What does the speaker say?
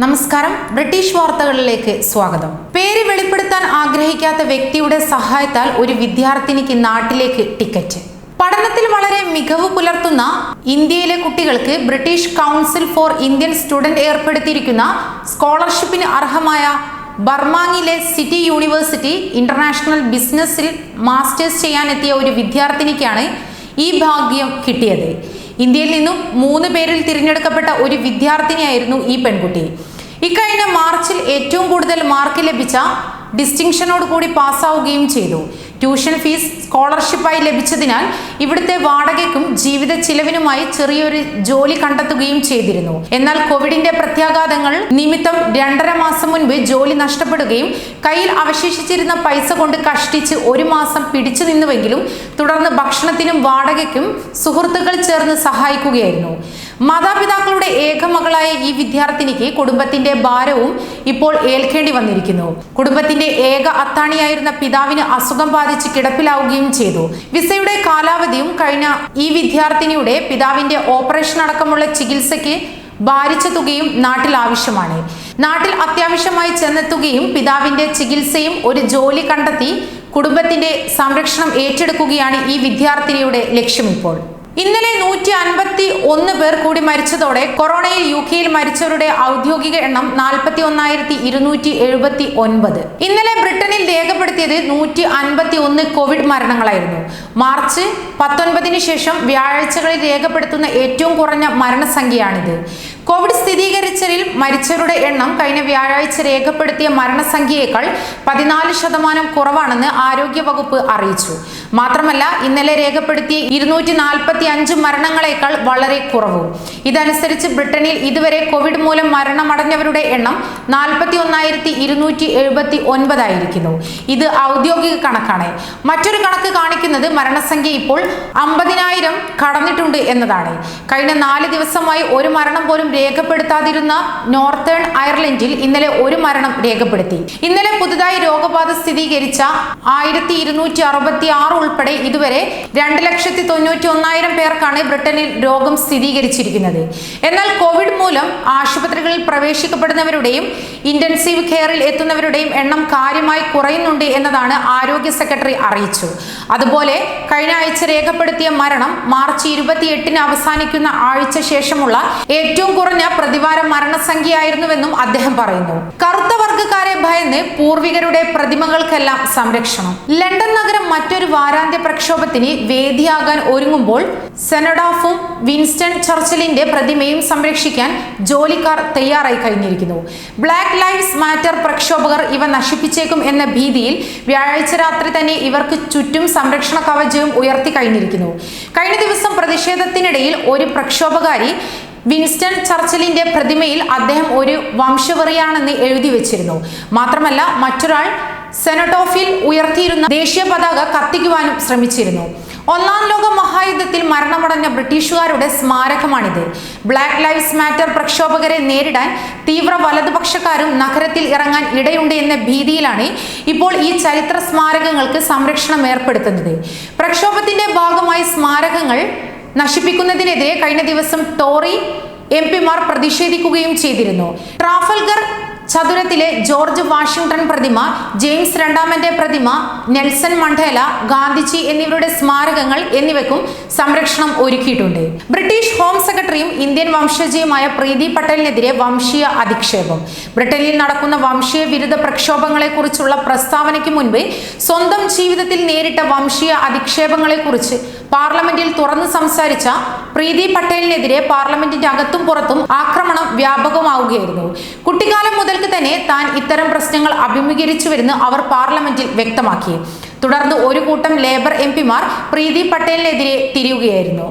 നമസ്കാരം. ബ്രിട്ടീഷ് വാർത്തകളിലേക്ക് സ്വാഗതം. പേര് വെളിപ്പെടുത്താൻ ആഗ്രഹിക്കാത്ത വ്യക്തിയുടെ സഹായത്താൽ ഒരു വിദ്യാർത്ഥിനിക്ക് നാട്ടിലേക്ക് ടിക്കറ്റ്. പഠനത്തിൽ വളരെ മികവ് പുലർത്തുന്ന ഇന്ത്യയിലെ കുട്ടികൾക്ക് British Council for Indian student ഏർപ്പെടുത്തിയിരിക്കുന്ന സ്കോളർഷിപ്പിന് അർഹമായ ബർമാങ്ങിലെ സിറ്റി യൂണിവേഴ്സിറ്റി ഇന്റർനാഷണൽ ബിസിനസ്സിൽ മാസ്റ്റേഴ്സ് ചെയ്യാനെത്തിയ ഒരു വിദ്യാർത്ഥിനിക്കാണ് ഈ ഭാഗ്യം കിട്ടിയത്. ഇന്ത്യയിൽ നിന്നും 3 പേരിൽ തിരഞ്ഞെടുക്കപ്പെട്ട ഒരു വിദ്യാർത്ഥിനിയായിരുന്നു ഈ പെൺകുട്ടി. ഇക്കഴിഞ്ഞ മാർച്ചിൽ ഏറ്റവും കൂടുതൽ മാർക്ക് ലഭിച്ച ഡിസ്റ്റിങ്ഷനോട് കൂടി പാസ്സാവുകയും ചെയ്തു. ട്യൂഷൻ ഫീസ് സ്കോളർഷിപ്പായി ലഭിച്ചതിനാൽ ഇവിടുത്തെ വാടകയ്ക്കും ജീവിത ചിലവിനുമായി ചെറിയൊരു ജോലി കണ്ടെത്തുകയും ചെയ്തിരുന്നു. എന്നാൽ കോവിഡിന്റെ പ്രത്യാഘാതങ്ങൾ നിമിത്തം 2.5 മാസം മുൻപ് ജോലി നഷ്ടപ്പെടുകയും കയ്യിൽ അവശേഷിച്ചിരുന്ന പൈസ കൊണ്ട് കഷ്ടിച്ച് 1 മാസം പിടിച്ചു നിന്നുവെങ്കിലും തുടർന്ന് ഭക്ഷണത്തിനും വാടകയ്ക്കും സുഹൃത്തുക്കൾ ചേർന്ന് സഹായിക്കുകയായിരുന്നു. മാതാപിതാക്കളുടെ ഏക മകളായ ഈ വിദ്യാർത്ഥിനിക്ക് കുടുംബത്തിന്റെ ഭാരവും ഇപ്പോൾ ഏൽക്കേണ്ടി വന്നിരിക്കുന്നു. കുടുംബത്തിന്റെ ഏക അത്താണിയായിരുന്ന പിതാവിന് അസുഖം ബാധിച്ച് കിടപ്പിലാവുകയും ചെയ്തു. വിസയുടെ കാലാവധിയും കഴിഞ്ഞ ഈ വിദ്യാർത്ഥിനിയുടെ പിതാവിന്റെ ഓപ്പറേഷൻ അടക്കമുള്ള ചികിത്സയ്ക്ക് ഭാരിച്ച തുകയും നാട്ടിൽ ആവശ്യമാണ്. നാട്ടിൽ അത്യാവശ്യമായി ചെന്നെത്തുകയും പിതാവിന്റെ ചികിത്സയും ഒരു ജോലി കണ്ടെത്തി കുടുംബത്തിന്റെ സംരക്ഷണം ഏറ്റെടുക്കുകയാണ് ഈ വിദ്യാർത്ഥിനിയുടെ ലക്ഷ്യം. ഇപ്പോൾ ഇന്നലെ 151 പേർ കൂടി മരിച്ചതോടെ കൊറോണയിൽ UK-യിൽ മരിച്ചവരുടെ ഔദ്യോഗിക എണ്ണം 41,279. ഇന്നലെ ബ്രിട്ടനിൽ രേഖപ്പെടുത്തിയത് 151 കോവിഡ് മരണങ്ങളായിരുന്നു. മാർച്ച് 19 ശേഷം വ്യാഴാഴ്ചകളിൽ രേഖപ്പെടുത്തുന്ന ഏറ്റവും കുറഞ്ഞ മരണസംഖ്യയാണിത്. കോവിഡ് സ്ഥിരീകരിച്ചതിൽ മരിച്ചവരുടെ എണ്ണം കഴിഞ്ഞ വ്യാഴാഴ്ച രേഖപ്പെടുത്തിയ മരണസംഖ്യയേക്കാൾ 14% കുറവാണെന്ന് ആരോഗ്യവകുപ്പ് അറിയിച്ചു. മാത്രമല്ല ഇന്നലെ രേഖപ്പെടുത്തിയ 245 മരണങ്ങളെക്കാൾ വളരെ കുറവും. ഇതനുസരിച്ച് ബ്രിട്ടനിൽ ഇതുവരെ കോവിഡ് മൂലം മരണമടഞ്ഞവരുടെ എണ്ണം 41,279 ആയിരിക്കുന്നു. ഇത് ഔദ്യോഗിക കണക്കാണ്. മറ്റൊരു കണക്ക് കാണിക്കുന്നത് മരണസംഖ്യ ഇപ്പോൾ 50,000 കടന്നിട്ടുണ്ട് എന്നതാണ്. കഴിഞ്ഞ 4 ദിവസമായി ഒരു മരണം പോലും രേഖപ്പെടുത്താതിരുന്ന നോർത്തേൺ അയർലൻഡിൽ ഇന്നലെ ഒരു മരണം രേഖപ്പെടുത്തി. ഇന്നലെ പുതുതായി രോഗബാധ സ്ഥിരീകരിച്ച 1266 ഉൾപ്പെടെ ഇതുവരെ 2,91,000 പേർക്കാണ് ബ്രിട്ടനിൽ രോഗം സ്ഥിരീകരിച്ചിരിക്കുന്നത്. എന്നാൽ കോവിഡ് മൂലം ആശുപത്രികളിൽ പ്രവേശിക്കപ്പെടുന്നവരുടെയും ഇന്റൻസീവ് കെയറിൽ എത്തുന്നവരുടെയും എണ്ണം കാര്യമായി കുറയുന്നുണ്ട് എന്നതാണ് ആരോഗ്യ സെക്രട്ടറി അറിയിച്ചു. അതുപോലെ കഴിഞ്ഞ ആഴ്ച രേഖപ്പെടുത്തിയ മരണം മാർച്ച് 28 അവസാനിക്കുന്ന ആഴ്ച ശേഷമുള്ള ഏറ്റവും കുറഞ്ഞ പ്രതിവാര മരണസംഖ്യയായിരുന്നുവെന്നും അദ്ദേഹം പറയുന്നു. കറുത്ത വർഗ്ഗക്കാരെ ഭയന്ന് പൂർവികരുടെ പ്രതിമകൾക്കെല്ലാം സംരക്ഷണം. ലണ്ടൻ നഗരം മറ്റൊരു വാരാന്ത്യ പ്രക്ഷോഭത്തിന് വേദിയാകാൻ ഒരുങ്ങുമ്പോൾ സെനഡോഫും വിൻസ്റ്റൺ ചർച്ചിലിന്റെ പ്രതിമയും സംരക്ഷിക്കാൻ ജോലിക്കാർ തയ്യാറായി കഴിഞ്ഞിരിക്കുന്നു. ബ്ലാക്ക് ലൈവ്സ് മാറ്റർ പ്രക്ഷോഭകർ ഇവ നശിപ്പിച്ചേക്കും എന്ന ഭീതിയിൽ വ്യാഴാഴ്ച രാത്രി തന്നെ ഇവർക്ക് ചുറ്റും സംരക്ഷണ കവചവും ഉയർത്തി കഴിഞ്ഞിരിക്കുന്നു. കഴിഞ്ഞ ദിവസം പ്രതിഷേധത്തിനിടയിൽ ഒരു പ്രക്ഷോഭകാരി വിൻസ്റ്റൺ ചർച്ചിലിന്റെ പ്രതിമയിൽ അദ്ദേഹം ഒരു വംശവെറിയാണെന്ന് എഴുതി വെച്ചിരുന്നു. മാത്രമല്ല മറ്റൊരാൾ സെനറ്റോഫിൽ ഉയർത്തിയിരുന്ന ദേശീയ പതാക കത്തിക്കുവാനും ശ്രമിച്ചിരുന്നു. 1-ാം ലോക മഹായുദ്ധത്തിൽ മരണമടഞ്ഞ ബ്രിട്ടീഷുകാരുടെ സ്മാരകമാണിത്. ബ്ലാക്ക് ലൈവ്സ് മാറ്റർ പ്രക്ഷോഭകരെ നേരിടാൻ തീവ്ര വലതുപക്ഷക്കാരും നഗരത്തിൽ ഇറങ്ങാൻ ഇടയുണ്ട് എന്ന ഭീതിയിലാണ് ഇപ്പോൾ ഈ ചരിത്ര സ്മാരകങ്ങൾക്ക് സംരക്ഷണം ഏർപ്പെടുത്തുന്നത്. പ്രക്ഷോഭത്തിന്റെ ഭാഗമായി സ്മാരകങ്ങൾ നശിപ്പിക്കുന്നതിനെതിരെ കഴിഞ്ഞ ദിവസം ടോറി MP-മാർ പ്രതിഷേധിക്കുകയും ചെയ്തിരുന്നു. ട്രാഫൽഗർ ചതുരത്തിലെ ജോർജ് വാഷിംഗ്ടൺ പ്രതിമ, ജെയിംസ് രണ്ടാമന്റെ പ്രതിമ, നെൽസൺ മണ്ടേല, ഗാന്ധിജി എന്നിവരുടെ സ്മാരകങ്ങൾ എന്നിവയ്ക്കും സംരക്ഷണം ഒരുക്കിയിട്ടുണ്ട്. ബ്രിട്ടീഷ് ഹോം സെക്രട്ടറിയും ഇന്ത്യൻ വംശജയുമായ പ്രീതി പട്ടേലിനെതിരെ വംശീയ അധിക്ഷേപം. ബ്രിട്ടനിൽ നടക്കുന്ന വംശീയ വിരുദ്ധ പ്രക്ഷോഭങ്ങളെ കുറിച്ചുള്ള പ്രസ്താവനയ്ക്ക് മുൻപ് സ്വന്തം ജീവിതത്തിൽ നേരിട്ട വംശീയ അധിക്ഷേപങ്ങളെ കുറിച്ച് പാർലമെന്റിൽ തുറന്നു സംസാരിച്ച പ്രീതി പട്ടേലിനെതിരെ പാർലമെന്റിന്റെ അകത്തും പുറത്തും ആക്രമണം വ്യാപകമാവുകയായിരുന്നു. കുട്ടിക്കാലം മുതൽക്ക് തന്നെ താൻ ഇത്തരം പ്രശ്നങ്ങൾ അഭിമുഖീകരിച്ചുവെന്ന് അവർ പാർലമെന്റിൽ വ്യക്തമാക്കി. തുടർന്ന് ഒരു കൂട്ടം ലേബർ MP-മാർ പ്രീതി പട്ടേലിനെതിരെ തിരിയുകയായിരുന്നു.